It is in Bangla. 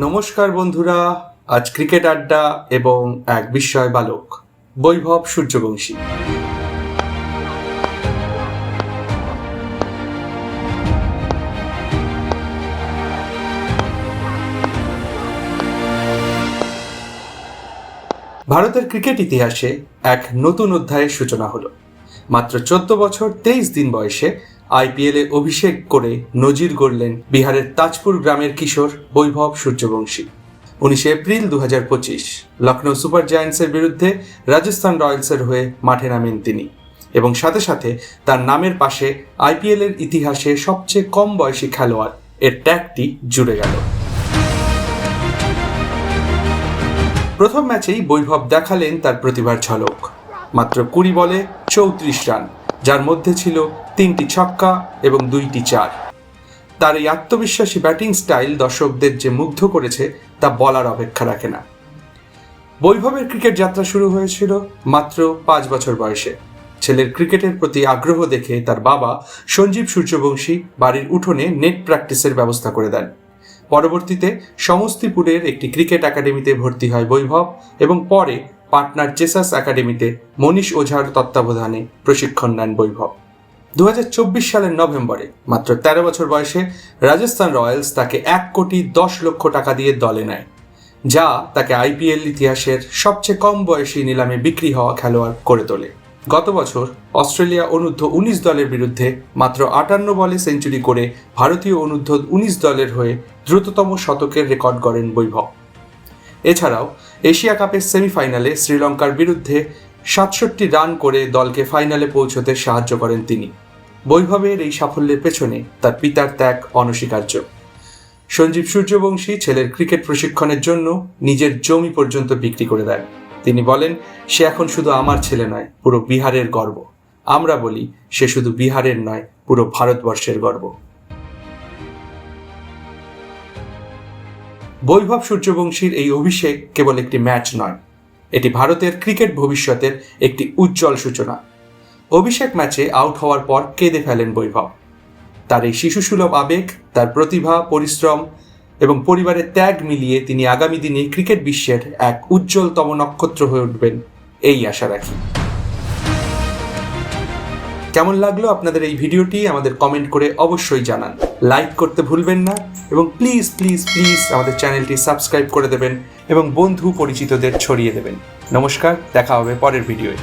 নমস্কার বন্ধুরা, আজ ক্রিকেট আড্ডা এবং এক বিস্ময় বালক বৈভব সূর্যবংশী। ভারতের ক্রিকেট ইতিহাসে এক নতুন অধ্যায়ের সূচনা হলো। মাত্র 14 বছর 23 দিন বয়সে আইপিএলে অভিষেক করে নজির গড়লেন বিহারের তাজপুর গ্রামের কিশোর বৈভব সূর্যবংশী। 19 এপ্রিল 2025 লখনৌ সুপার জায়ান্টসের বিরুদ্ধে রাজস্থান রয়্যালসের হয়ে মাঠে নামেন তিনি, এবং সাথে সাথে তার নামের পাশে আইপিএলের ইতিহাসে সবচেয়ে কম বয়সী খেলোয়াড় এর ট্যাগটি জুড়ে গেল। প্রথম ম্যাচেই বৈভব দেখালেন তার প্রতিভার ঝলক। মাত্র 20 বলে 34 রান, যার মধ্যে ছিল 3টি ছক্কা এবং 2টি চার। তার এই আত্মবিশ্বাসী ব্যাটিং স্টাইল দর্শকদের যে মুগ্ধ করেছে তা বলার অপেক্ষা রাখে না। বৈভবের ক্রিকেট যাত্রা শুরু হয়েছিল মাত্র 5 বছর বয়সে। ছেলের ক্রিকেটের প্রতি আগ্রহ দেখে তার বাবা সঞ্জীব সূর্যবংশী বাড়ির উঠোনে নেট প্র্যাকটিসের ব্যবস্থা করে দেন। পরবর্তীতে সমস্তিপুরের একটি ক্রিকেট একাডেমিতে ভর্তি হয় বৈভব, এবং পরে পাটনার চেসাস একাডেমিতে মনীষ ওঝার তত্ত্বাবধানে প্রশিক্ষণ নেন বৈভব। 2024 সালের নভেম্বরে মাত্র 13 বছর বয়সে রাজস্থান রয়্যালস তাকে 1 কোটি 10 লক্ষ টাকা দিয়ে দলে নেয়, যা তাকে আইপিএল ইতিহাসের সবচেয়ে কম বয়সী নিলামে বিক্রি হওয়া খেলোয়াড় করে তোলে। গত বছর অস্ট্রেলিয়া অনূর্ধ্ব 19 দলের বিরুদ্ধে মাত্র 58 বলে সেঞ্চুরি করে ভারতীয় অনূর্ধ্ব 19 দলের হয়ে দ্রুততম শতকের রেকর্ড গড়েন বৈভব। এছাড়াও এশিয়া কাপের সেমিফাইনালে শ্রীলঙ্কার বিরুদ্ধে 67 রান করে দলকে ফাইনালে পৌঁছতে সাহায্য করেন তিনি। বৈভবের এই সাফল্যের পেছনে তার পিতার ত্যাগ অনস্বীকার্য। সঞ্জীব সূর্যবংশী ছেলের ক্রিকেট প্রশিক্ষণের জন্য নিজের জমি পর্যন্ত বিক্রি করে দেন। তিনি বলেন, সে এখন শুধু আমার ছেলে নয়, পুরো বিহারের গর্ব। আমরা বলি, সে শুধু বিহারের নয়, পুরো ভারতবর্ষের গর্ব। বৈভব সূর্যবংশীর এই অভিষেক কেবল একটি ম্যাচ নয়, এটি ভারতের ক্রিকেট ভবিষ্যতের একটি উজ্জ্বল সূচনা। অভিষেক ম্যাচে আউট হওয়ার পর কেঁদে ফেলেন বৈভব। তার এই শিশুসুলভ আবেগ, তার প্রতিভা, পরিশ্রম এবং পরিবারের ত্যাগ মিলিয়ে তিনি আগামী দিনে ক্রিকেট বিশ্বের এক উজ্জ্বলতম নক্ষত্র হয়ে উঠবেন, এই আশা রাখি। কেমন লাগলো আপনাদের এই ভিডিওটি আমাদের কমেন্ট করে অবশ্যই জানান। লাইক করতে ভুলবেন না, এবং প্লিজ প্লিজ প্লিজ আমাদের চ্যানেলটি সাবস্ক্রাইব করে দেবেন এবং বন্ধু পরিচিতদের ছড়িয়ে দেবেন। নমস্কার, দেখা হবে পরের ভিডিওয়ে।